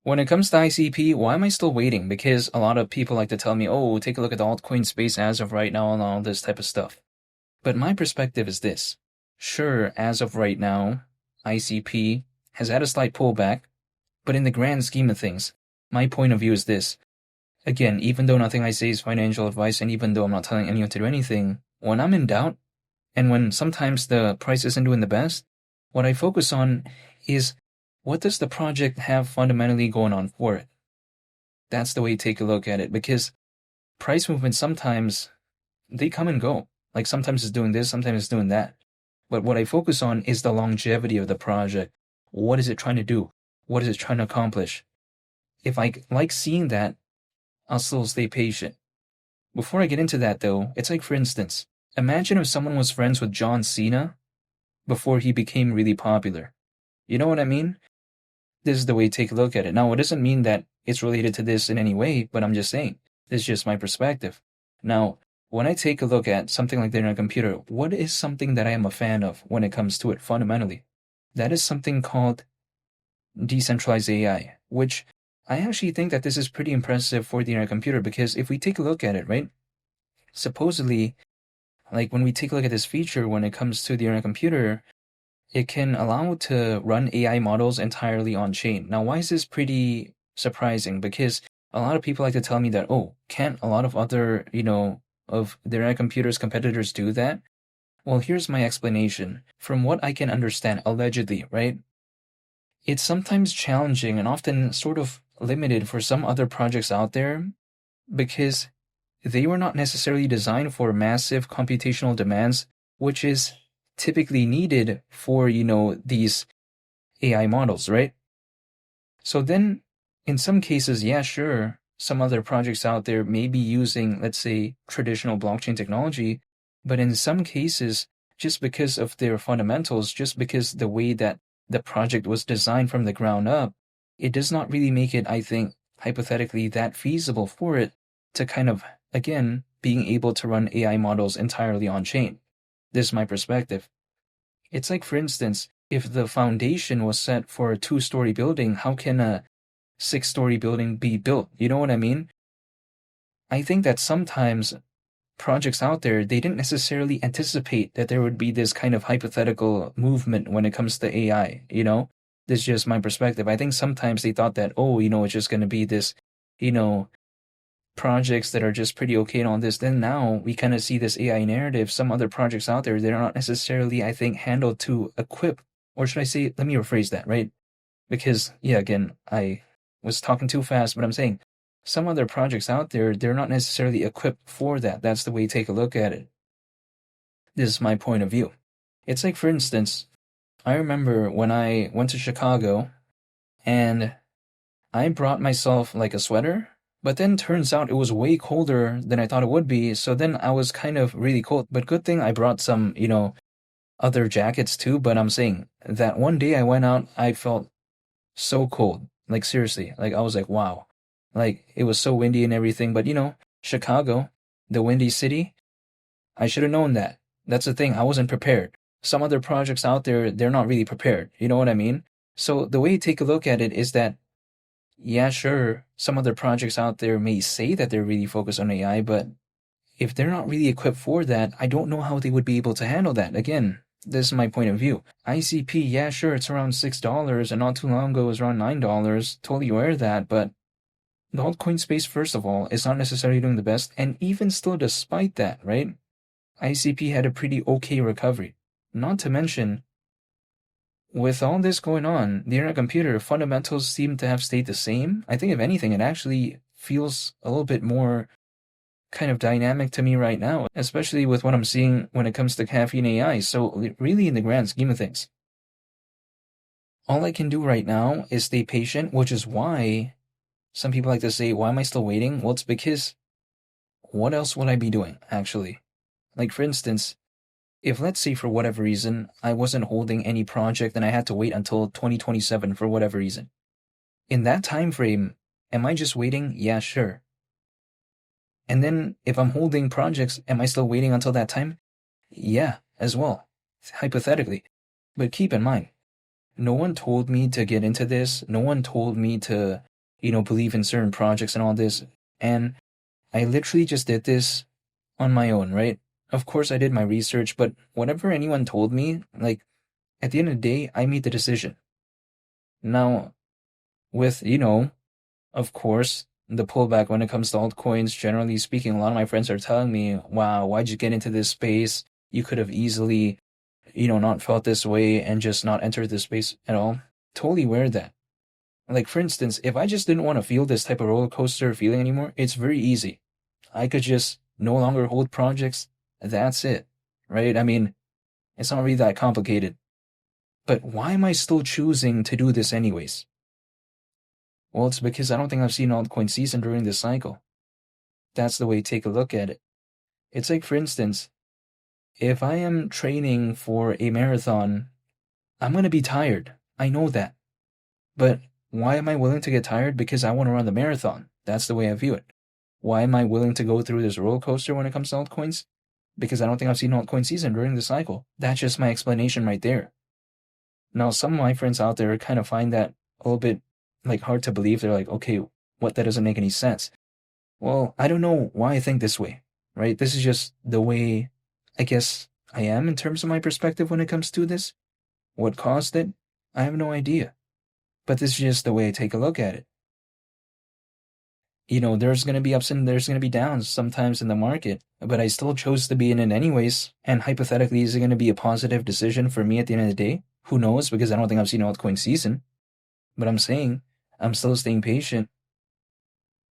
When it comes to ICP, why am I still waiting? Because a lot of people like to tell me, oh, take a look at the altcoin space as of right now and all this type of stuff. But my perspective is this. Sure, as of right now, ICP has had a slight pullback, but in the grand scheme of things, my point of view is this. Again, even though nothing I say is financial advice, and even though I'm not telling anyone to do anything, when I'm in doubt, and when sometimes the price isn't doing the best, what I focus on is what does the project have fundamentally going on for it? That's the way to take a look at it, because price movements sometimes, they come and go. Like sometimes it's doing this, sometimes it's doing that. But what I focus on is the longevity of the project. What is it trying to do? What is it trying to accomplish? If I like seeing that, I'll still stay patient. Before I get into that though, it's like, for instance, imagine if someone was friends with John Cena before he became really popular. You know what I mean? This is the way to take a look at it. Now, it doesn't mean that it's related to this in any way, but I'm just saying, this is just my perspective. Now, when I take a look at something like that in a computer, what is something that I am a fan of when it comes to it fundamentally? That is something called decentralized AI, which I actually think that this is pretty impressive for the internet computer, because if we take a look at it, right, supposedly, like when we take a look at this feature when it comes to the internet computer, it can allow to run AI models entirely on chain. Now, why is this pretty surprising? Because a lot of people like to tell me that, oh, can't a lot of other, of the internet computers competitors do that? Well, here's my explanation. From what I can understand, allegedly, right? It's sometimes challenging and often sort of limited for some other projects out there because they were not necessarily designed for massive computational demands, which is typically needed for, these AI models, right? So then, in some cases, yeah, sure, some other projects out there may be using, let's say, traditional blockchain technology, but in some cases, just because of their fundamentals, just because the way that the project was designed from the ground up, it does not really make it, I think, hypothetically that feasible for it to kind of, again, being able to run AI models entirely on chain. This is my perspective. It's like, for instance, if the foundation was set for a 2-story building, how can a 6-story building be built? You know what I mean? I think that sometimes projects out there, they didn't necessarily anticipate that there would be this kind of hypothetical movement when it comes to AI, This is just my perspective. I think sometimes they thought that, oh, it's just going to be this, projects that are just pretty okay and all this. Then now we kind of see this AI narrative. Some other projects out there, they're not necessarily, I think, handled to equip, or should I say, let me rephrase that, right? Because, yeah, again, I was talking too fast, but I'm saying some other projects out there, they're not necessarily equipped for that. That's the way to take a look at it. This is my point of view. It's like, for instance, I remember when I went to Chicago and I brought myself like a sweater, but then turns out it was way colder than I thought it would be. So then I was kind of really cold. But good thing I brought some, other jackets too. But I'm saying that one day I went out, I felt so cold. Like seriously, like I was like, wow. Like it was so windy and everything. But Chicago, the windy city, I should have known that. That's the thing. I wasn't prepared. Some other projects out there, they're not really prepared. You know what I mean? So the way you take a look at it is that, yeah, sure, some other projects out there may say that they're really focused on AI, but if they're not really equipped for that, I don't know how they would be able to handle that. Again, this is my point of view. ICP, yeah, sure, it's around $6, and not too long ago it was around $9. Totally aware of that, but the altcoin space, first of all, is not necessarily doing the best, and even still despite that, right? ICP had a pretty okay recovery. Not to mention, with all this going on, the internet computer fundamentals seem to have stayed the same. I think if anything, it actually feels a little bit more kind of dynamic to me right now, especially with what I'm seeing when it comes to caffeine AI. So really in the grand scheme of things, all I can do right now is stay patient, which is why some people like to say, why am I still waiting? Well, it's because what else would I be doing, actually? Like, for instance, if let's say for whatever reason, I wasn't holding any project and I had to wait until 2027 for whatever reason. In that time frame, am I just waiting? Yeah, sure. And then if I'm holding projects, am I still waiting until that time? Yeah, as well, hypothetically. But keep in mind, no one told me to get into this. No one told me to believe in certain projects and all this. And I literally just did this on my own, right? Of course, I did my research, but whatever anyone told me, like, at the end of the day, I made the decision. Now, with, of course, the pullback when it comes to altcoins, generally speaking, a lot of my friends are telling me, wow, why'd you get into this space? You could have easily, not felt this way and just not entered this space at all. Totally aware of that. Like, for instance, if I just didn't want to feel this type of roller coaster feeling anymore, it's very easy. I could just no longer hold projects. That's it, right? I mean, it's not really that complicated. But why am I still choosing to do this anyways? Well, it's because I don't think I've seen altcoin season during this cycle. That's the way to take a look at it. It's like, for instance, if I am training for a marathon, I'm going to be tired. I know that. But why am I willing to get tired? Because I want to run the marathon. That's the way I view it. Why am I willing to go through this roller coaster when it comes to altcoins? Because I don't think I've seen altcoin season during the cycle. That's just my explanation right there. Now, some of my friends out there kind of find that a little bit hard to believe. They're like, okay, what? That doesn't make any sense. Well, I don't know why I think this way, right? This is just the way I guess I am in terms of my perspective when it comes to this. What caused it? I have no idea. But this is just the way I take a look at it. There's going to be ups and there's going to be downs sometimes in the market, but I still chose to be in it anyways. And hypothetically, is it going to be a positive decision for me at the end of the day? Who knows? Because I don't think I've seen altcoin season. But I'm saying I'm still staying patient.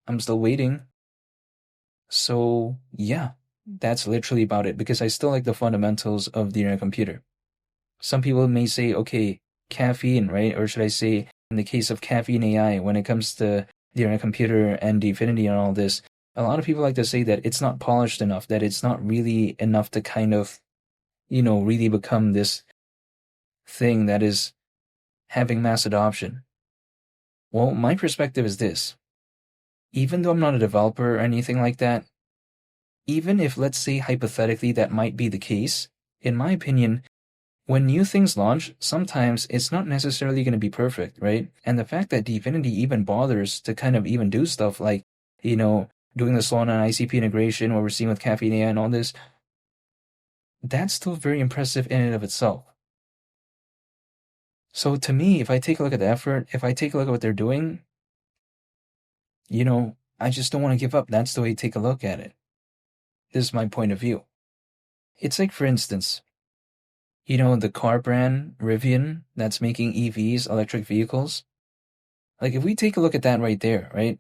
I'm still waiting. So, yeah, that's literally about it because I still like the fundamentals of the internet computer. Some people may say, okay, caffeine, right? Or should I say, in the case of caffeine AI, when it comes to the internet computer and Dfinity and all this, a lot of people like to say that it's not polished enough, that it's not really enough to kind of, really become this thing that is having mass adoption. Well, my perspective is this. Even though I'm not a developer or anything like that, even if, let's say, hypothetically that might be the case, in my opinion, when new things launch, sometimes it's not necessarily going to be perfect, right? And the fact that Dfinity even bothers to kind of even do stuff like, doing the Solana and ICP integration, what we're seeing with Caffeine AI and all this, that's still very impressive in and of itself. So to me, if I take a look at the effort, if I take a look at what they're doing, I just don't want to give up. That's the way to take a look at it. This is my point of view. It's like, for instance, the car brand Rivian that's making EVs, electric vehicles. Like, if we take a look at that right there, right?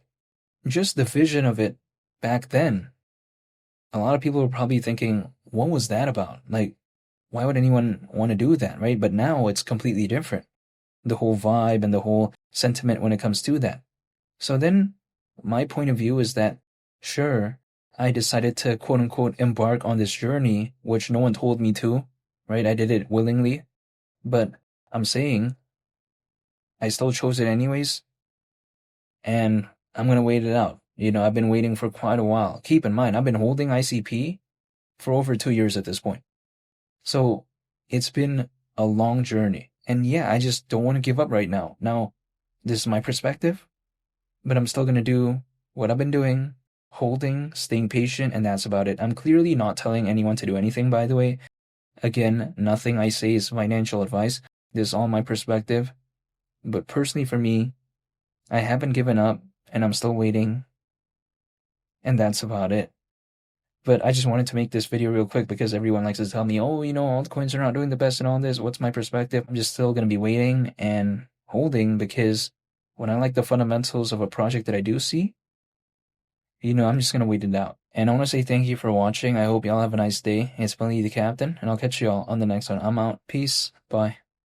Just the vision of it back then, a lot of people were probably thinking, what was that about? Like, why would anyone want to do that, right? But now it's completely different. The whole vibe and the whole sentiment when it comes to that. So then, my point of view is that, sure, I decided to quote-unquote embark on this journey, which no one told me to, right? I did it willingly, but I'm saying I still chose it anyways, and I'm going to wait it out. I've been waiting for quite a while. Keep in mind, I've been holding ICP for over 2 years at this point. So it's been a long journey. And yeah, I just don't want to give up right now. Now, this is my perspective, but I'm still going to do what I've been doing, holding, staying patient, and that's about it. I'm clearly not telling anyone to do anything, by the way. Again, nothing I say is financial advice. This is all my perspective. But personally for me, I haven't given up, and I'm still waiting. And that's about it. But I just wanted to make this video real quick because everyone likes to tell me, oh, altcoins are not doing the best and all this. What's my perspective? I'm just still going to be waiting and holding because when I like the fundamentals of a project that I do see, I'm just going to wait it out. And I want to say thank you for watching. I hope y'all have a nice day. It's Billy the Captain, and I'll catch y'all on the next one. I'm out. Peace. Bye.